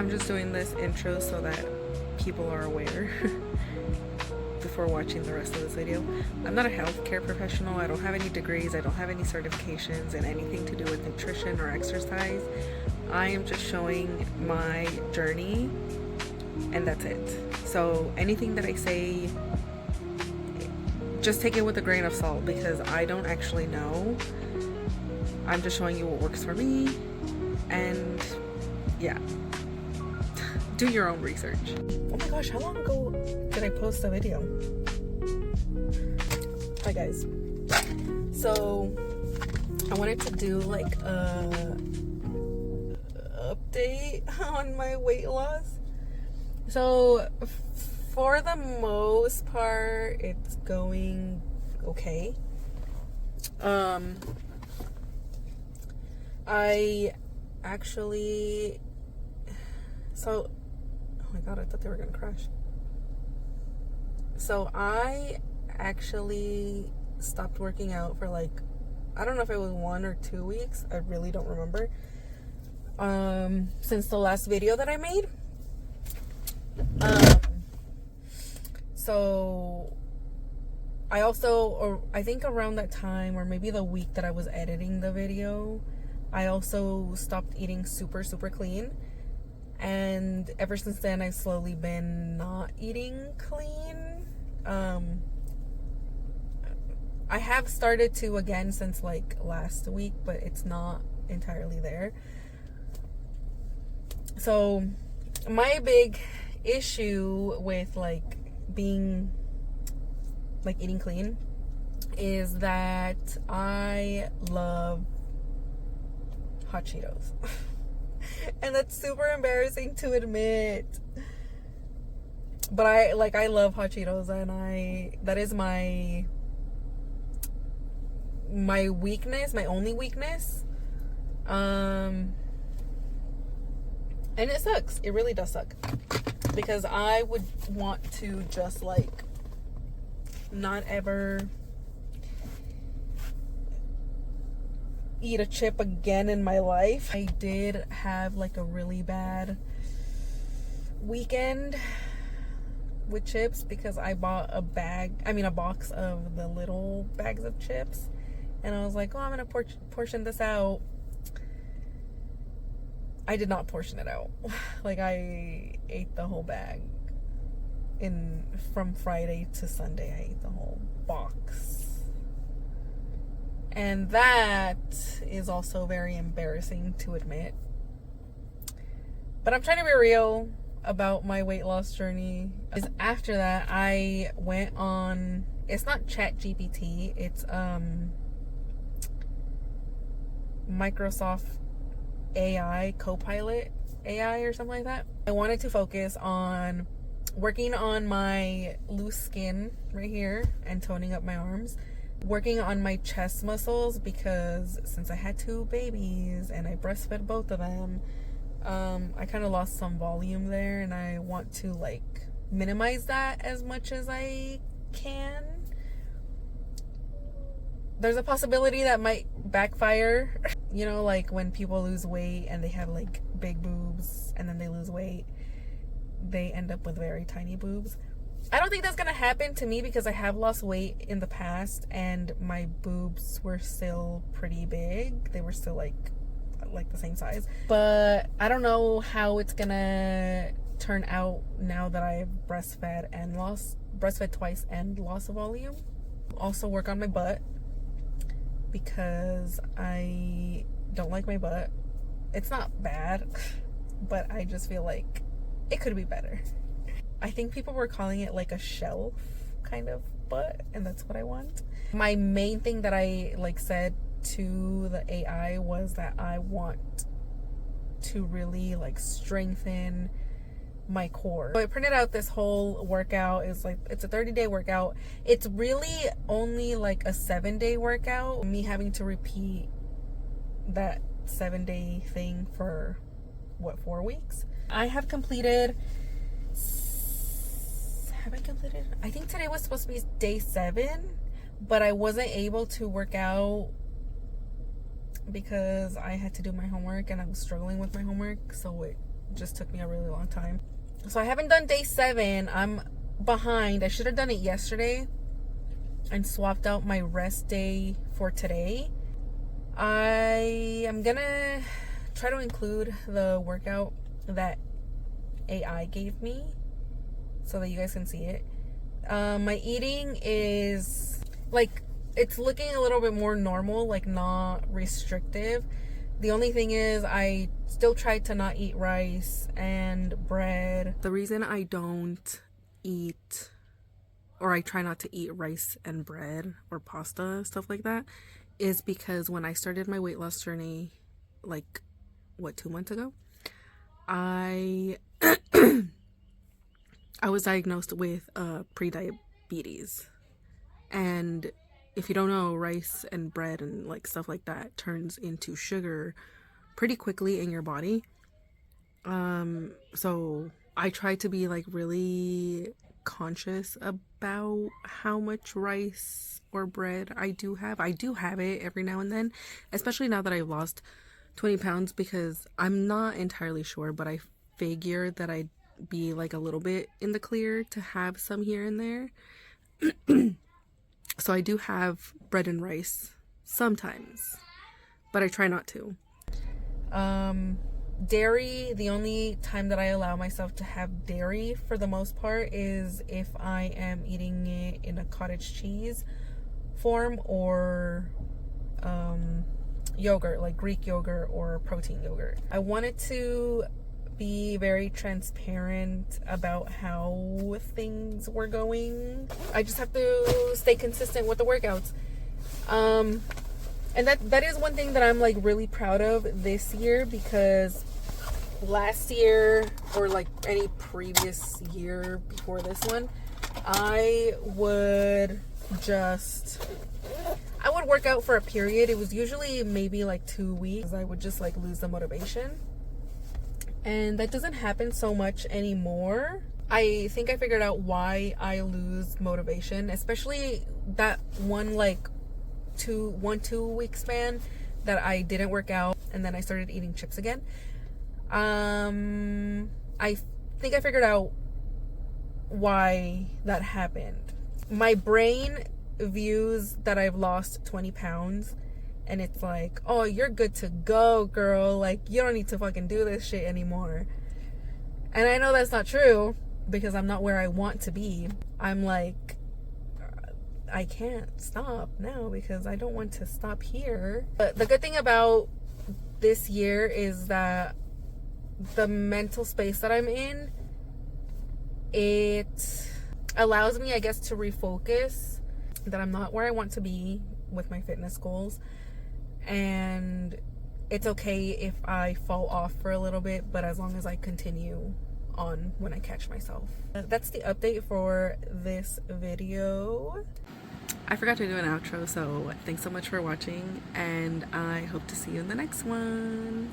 I'm just doing this intro so that people are aware before watching the rest of this video. I'm not a healthcare professional. I don't have any degrees. I don't have any certifications in anything to do with nutrition or exercise. I am just showing my journey, and that's it. So anything that I say, just take it with a grain of salt, because I don't actually know. I'm just showing you what works for me, and yeah, do your own research. Oh my gosh, how long ago did I post a video? Hi guys. So I wanted to do like a update on my weight loss. So for the most part, it's going okay. I actually, oh my god, I thought they were gonna crash. So I actually stopped working out for like, I don't know if it was 1 or 2 weeks. I really don't remember. Since the last video that I made. So I also, or I think around that time, or maybe the week that I was editing the video, I also stopped eating super clean. And ever since then, I've slowly been not eating clean. I have started to again since like last week, but it's not entirely there. So my big issue with like being like eating clean is that I love hot Cheetos. And that's super embarrassing to admit, but I love hot Cheetos, and that is my weakness, my only weakness. And it sucks. It really does suck, because I would want to just like not ever eat a chip again in my life. I did have like a really bad weekend with chips, because I bought a box of the little bags of chips, and I was like, oh, I'm gonna portion this out. I did not portion it out. Like, I ate the whole bag from Friday to Sunday. I ate the whole box. And that is also very embarrassing to admit. But I'm trying to be real about my weight loss journey. After that, I went on, it's not ChatGPT, it's Microsoft AI, Copilot AI or something like that. I wanted to focus on working on my loose skin right here and toning up my arms. Working on my chest muscles, because since I had 2 babies and I breastfed both of them, I kind of lost some volume there, and I want to like minimize that as much as I can. There's a possibility that might backfire. You know, like when people lose weight and they have like big boobs, and then they lose weight, they end up with very tiny boobs. I don't think that's gonna happen to me, because I have lost weight in the past and my boobs were still pretty big. They were still like the same size. But I don't know how it's gonna turn out now that I've breastfed twice and lost volume. Also work on my butt, because I don't like my butt. It's not bad, but I just feel like it could be better. I think people were calling it like a shelf kind of butt, and that's what I want. My main thing that I like said to the AI was that I want to really like strengthen my core. So I printed out this whole workout. It's a 30-day workout. It's really only like a 7-day workout. Me having to repeat that 7-day thing for 4 weeks. I have completed. I think today was supposed to be day 7, but I wasn't able to work out because I had to do my homework and I was struggling with my homework, so it just took me a really long time. So I haven't done day 7. I'm behind. I should have done it yesterday and swapped out my rest day for today. I am gonna try to include the workout that AI gave me so that you guys can see it. My eating is like, it's looking a little bit more normal, like not restrictive. The only thing is I still try to not eat rice and bread. The reason I don't eat, or I try not to eat rice and bread or pasta, stuff like that, is because when I started my weight loss journey, like, 2 months ago, I was diagnosed with pre-diabetes. And if you don't know, rice and bread and like stuff like that turns into sugar pretty quickly in your body. So I try to be like really conscious about how much rice or bread I do have. I do have it every now and then, especially now that I've lost 20 pounds, because I'm not entirely sure, but I figured that I'd be like a little bit in the clear to have some here and there. So I do have bread and rice sometimes, but I try not to. Dairy, the only time that I allow myself to have dairy for the most part is if I am eating it in a cottage cheese form or yogurt, like Greek yogurt or protein yogurt. I wanted to be very transparent about how things were going. I just have to stay consistent with the workouts. And that is one thing that I'm like really proud of this year, because last year, or like any previous year before this one, I would work out for a period. It was usually maybe like 2 weeks. I would just like lose the motivation. And that doesn't happen so much anymore. I think I figured out why I lose motivation, especially that one 2 week span that I didn't work out and then I started eating chips again. I think I figured out why that happened. My brain views that I've lost 20 pounds and it's like, oh, you're good to go, girl. Like, you don't need to fucking do this shit anymore. And I know that's not true, because I'm not where I want to be. I'm like, I can't stop now because I don't want to stop here. But the good thing about this year is that the mental space that I'm in, it allows me, I guess, to refocus that I'm not where I want to be with my fitness goals. And it's okay if I fall off for a little bit, but as long as I continue on when I catch myself. That's the update for this video. I forgot to do an outro, so thanks so much for watching, and I hope to see you in the next one.